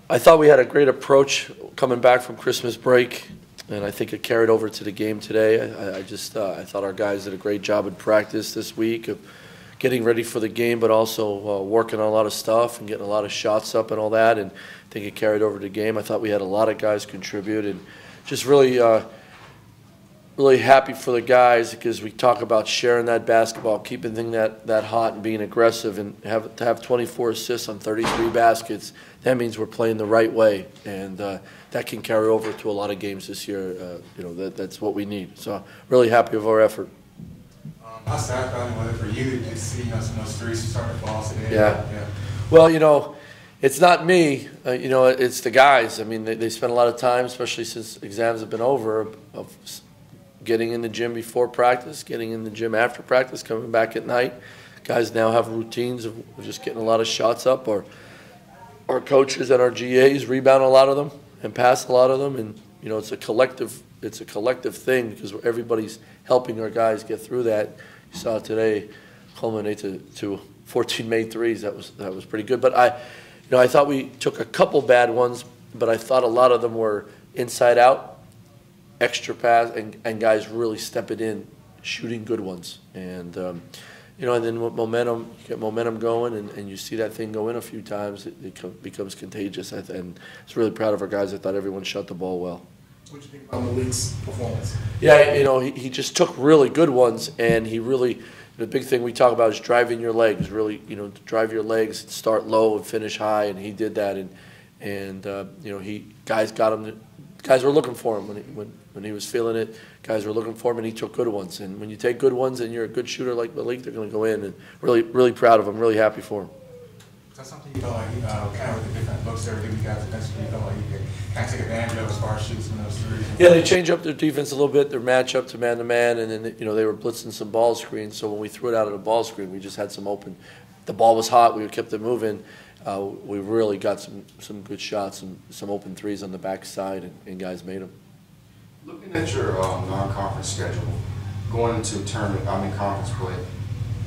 I thought we had a great approach coming back from Christmas break, and I think it carried over to the game today. I thought our guys did a great job in practice this week of getting ready for the game, but also working on a lot of stuff and getting a lot of shots up and all that, and I think it carried over to the game. I thought we had a lot of guys contribute, and just really really happy for the guys because we talk about sharing that basketball, keeping things that hot and being aggressive, and to have 24 assists on 33 baskets, that means we're playing the right way, and that can carry over to a lot of games this year. That's what we need. So really happy with our effort. How satisfying was it for you to see some of those threes start to fall today? Yeah. Well, it's not me. It's the guys. I mean, they spend a lot of time, especially since exams have been over, of getting in the gym before practice, getting in the gym after practice, coming back at night. Guys now have routines of just getting a lot of shots up. Our coaches and our GAs rebound a lot of them and pass a lot of them, and it's a collective thing because everybody's helping our guys get through that. You saw today culminate to 14 made threes. That was pretty good. But I thought we took a couple bad ones, but I thought a lot of them were inside out, extra pass, and guys really stepping in, shooting good ones. And and then with momentum, you get momentum going, and you see that thing go in a few times, it becomes contagious. And I was really proud of our guys. I thought everyone shot the ball well. What do you think about Malik's performance? Yeah, he just took really good ones, and he really, the big thing we talk about is driving your legs. Really, drive your legs, start low and finish high, and he did that. Guys were looking for him when he was feeling it. Guys were looking for him, and he took good ones. And when you take good ones and you're a good shooter like Malik, they're going to go in. And really proud of him. Really happy for him. Is that something you felt like, kind of with the different looks there, you guys defensively, you felt like you could kind of take advantage of as far as shooting some of those threes? Yeah, they changed up their defense a little bit, their matchup to man-to-man, and then they were blitzing some ball screens. So when we threw it out of the ball screen, we just had some open. The ball was hot. We kept it moving. We really got some good shots and some open threes on the backside, and guys made them. Looking at your non-conference schedule, going into conference play,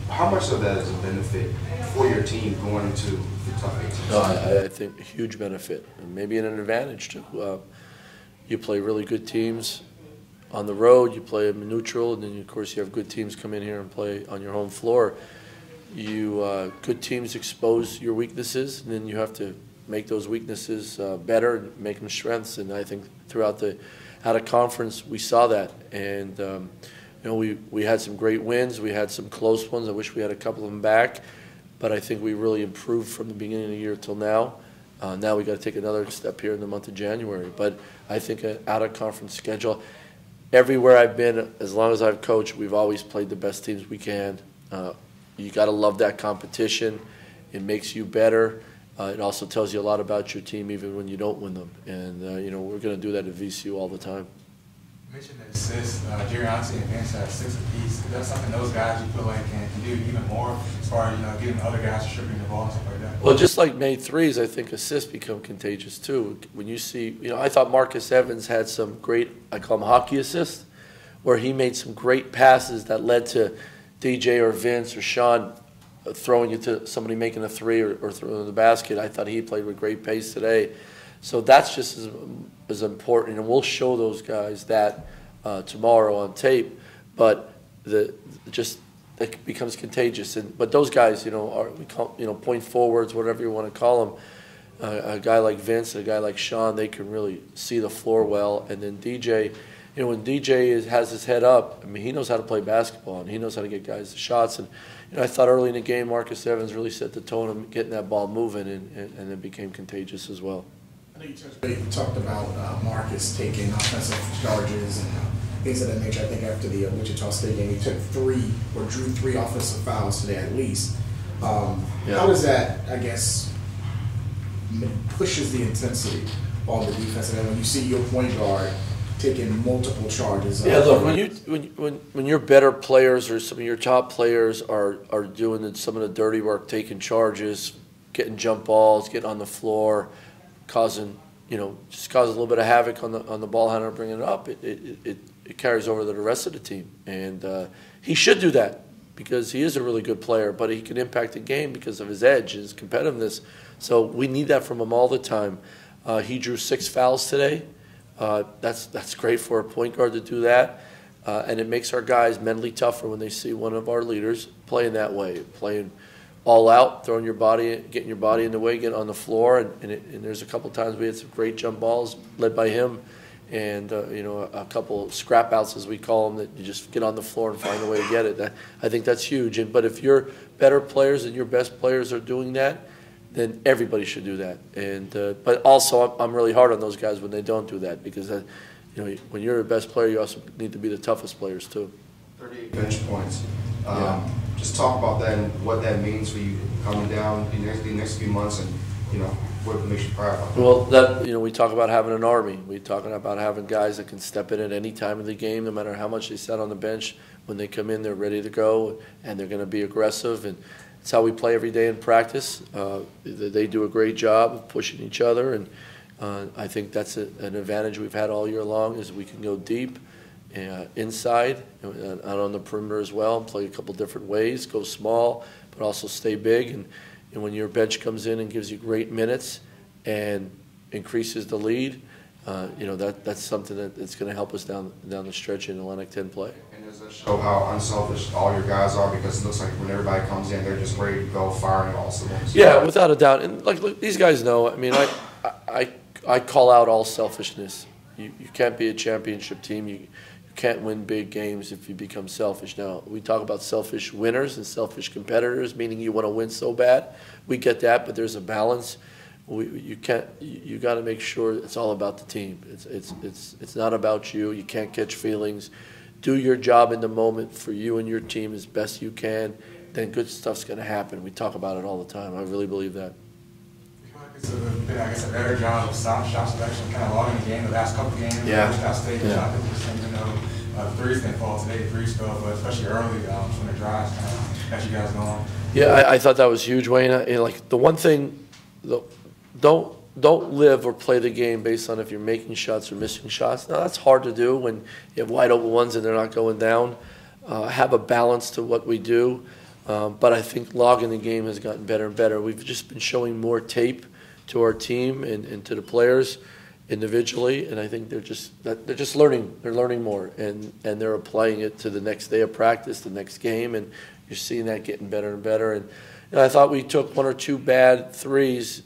how much of that is a benefit for your team going into the tough 18? No, I think a huge benefit, and maybe an advantage too. You play really good teams on the road. You play them neutral, and then of course you have good teams come in here and play on your home floor. Good teams expose your weaknesses, and then you have to make those weaknesses better and make them strengths. And I think throughout the out-of-conference, we saw that. And we had some great wins. We had some close ones. I wish we had a couple of them back, but I think we really improved from the beginning of the year till now. Now we got to take another step here in the month of January. But I think an out-of-conference schedule. Everywhere I've been, as long as I've coached, we've always played the best teams we can. You got to love that competition. It makes you better. It also tells you a lot about your team, even when you don't win them. And we're going to do that at VCU all the time. You mentioned the assists. Jerry Ansi and Vince have 6 apiece. Is that something those guys you feel like can do even more as far as getting other guys distributing the ball and stuff like that? Well, just like made threes, I think assists become contagious too. When you see, I thought Marcus Evans had some great, I call them hockey assists, where he made some great passes that led to DJ or Vince or Sean throwing it to somebody making a three or throwing in the basket. I thought he played with great pace today. So that's just as important, and we'll show those guys that tomorrow on tape. But it becomes contagious. But those guys, we call point forwards, whatever you want to call them. A guy like Vince, a guy like Sean, they can really see the floor well. And then DJ. When DJ has his head up, I mean, he knows how to play basketball, and he knows how to get guys the shots. And I thought early in the game, Marcus Evans really set the tone of getting that ball moving, and it became contagious as well. I know you talked about Marcus taking offensive charges and things of that nature. I think after the Wichita State game, he took drew 3 offensive fouls today at least. How does that, I guess, pushes the intensity on the defense? And then when you see your point guard taking multiple charges. Yeah, look, when your better players or some of your top players are doing some of the dirty work, taking charges, getting jump balls, getting on the floor, causing just cause a little bit of havoc on the ball handler, bringing it up, it carries over to the rest of the team, and he should do that because he is a really good player, but he can impact the game because of his edge, his competitiveness. So we need that from him all the time. He drew 6 fouls today. That's great for a point guard to do that. And it makes our guys mentally tougher when they see one of our leaders playing that way, playing all out, throwing your body, getting your body in the way, getting on the floor. And there's a couple times we had some great jump balls led by him, and a couple scrap outs, as we call them, that you just get on the floor and find a way to get it. I think that's huge. But if your better players and your best players are doing that, then everybody should do that. But also, I'm really hard on those guys when they don't do that, because when you're the best player, you also need to be the toughest players too. 38 bench points. Just talk about that and what that means for you coming down the next few months, and what makes you proud about that. Well, we talk about having an army. We talk about having guys that can step in at any time of the game, no matter how much they sat on the bench. When they come in, they're ready to go, and they're going to be aggressive. And it's how we play every day in practice. They do a great job of pushing each other, and I think that's an advantage we've had all year long, is we can go deep, inside, and out on the perimeter as well, and play a couple different ways, go small, but also stay big. And when your bench comes in and gives you great minutes and increases the lead, that's something that's going to help us down the stretch in Atlantic 10 play. And does that show how unselfish all your guys are? Because it looks like when everybody comes in, they're just ready to go, firing all cylinders. Yeah, without a doubt. And look, these guys know. I mean, I call out all selfishness. You can't be a championship team. You can't win big games if you become selfish. Now, we talk about selfish winners and selfish competitors, meaning you want to win so bad. We get that, but there's a balance. You got to make sure it's all about the team. It's not about you. You can't catch feelings. Do your job in the moment for you and your team as best you can. Then good stuff's going to happen. We talk about it all the time. I really believe that. It's a better job of shot selection, kind of logging the game the last couple games. Yeah. Shot 50%, threes didn't fall today, threes fell, but especially early when it dries, kind of got you guys going. Yeah, I thought that was huge, Wayne. Like the one thing, don't live or play the game based on if you're making shots or missing shots. Now that's hard to do when you have wide open ones and they're not going down. Have a balance to what we do, but I think logging the game has gotten better and better. We've just been showing more tape to our team and to the players individually, and I think they're just learning. They're learning more, and they're applying it to the next day of practice, the next game, and you're seeing that getting better and better. And I thought we took 1 or 2 bad threes,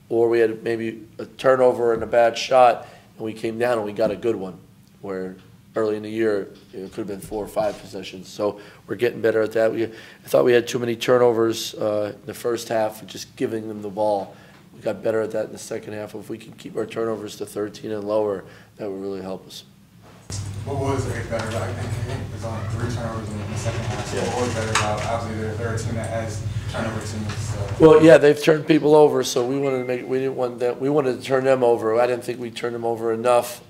or we had maybe a turnover and a bad shot, and we came down and we got a good one, where early in the year it could have been 4 or 5 possessions. So we're getting better at that. I thought we had too many turnovers in the first half, just giving them the ball. We got better at that in the second half. If we can keep our turnovers to 13 and lower, that would really help us. What was it better about? I think it was on 3 turnovers in the second half. So what was better about? Obviously, they're a third team that has turnover teams. So. Well, yeah, they've turned people over, so we wanted to turn them over. I didn't think we turned them over enough.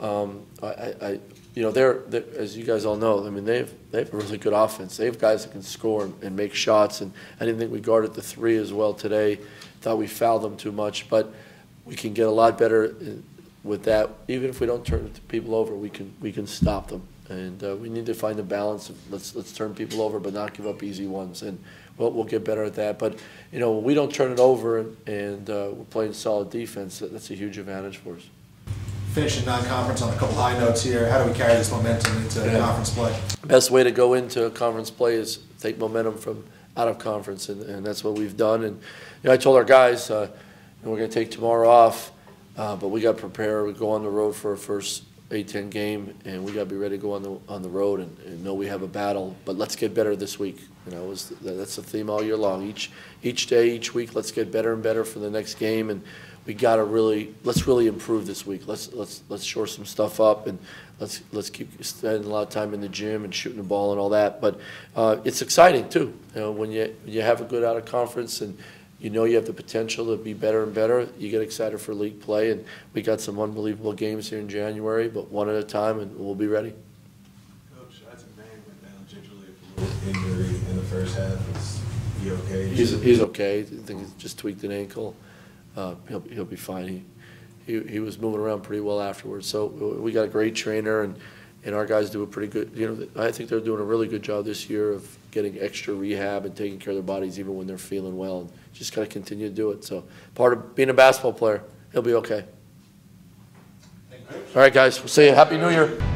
They're as you guys all know. I mean, they have a really good offense. They have guys that can score and make shots. And I didn't think we guarded the 3 as well today. Thought we fouled them too much, but we can get a lot better with that. Even if we don't turn people over, we can stop them. And we need to find a balance of let's turn people over, but not give up easy ones. And we'll get better at that. But when we don't turn it over and we're playing solid defense, that's a huge advantage for us. Finishing non-conference on a couple high notes here. How do we carry this momentum into conference play? Best way to go into conference play is take momentum from out of conference, and that's what we've done. And I told our guys, we're going to take tomorrow off, but we got to prepare. We go on the road for our first A-10 game, and we got to be ready to go on the road and know we have a battle. But let's get better this week. That's the theme all year long. Each day, each week, let's get better and better for the next game. And we got to let's really improve this week. Let's shore some stuff up, and let's keep spending a lot of time in the gym and shooting the ball and all that. But it's exciting too. When you have a good out of conference and you have the potential to be better and better, you get excited for league play. And we got some unbelievable games here in January, but one at a time, and we'll be ready. Coach, Isaac Mann went down gingerly with injury in the first half. Is he okay? He's okay. I think he's just tweaked an ankle. He'll be fine. He was moving around pretty well afterwards. So we got a great trainer, and our guys do a pretty good. I think they're doing a really good job this year of getting extra rehab and taking care of their bodies even when they're feeling well. And just got to continue to do it. So part of being a basketball player, he'll be okay. All right, guys. We'll see you. Happy New Year.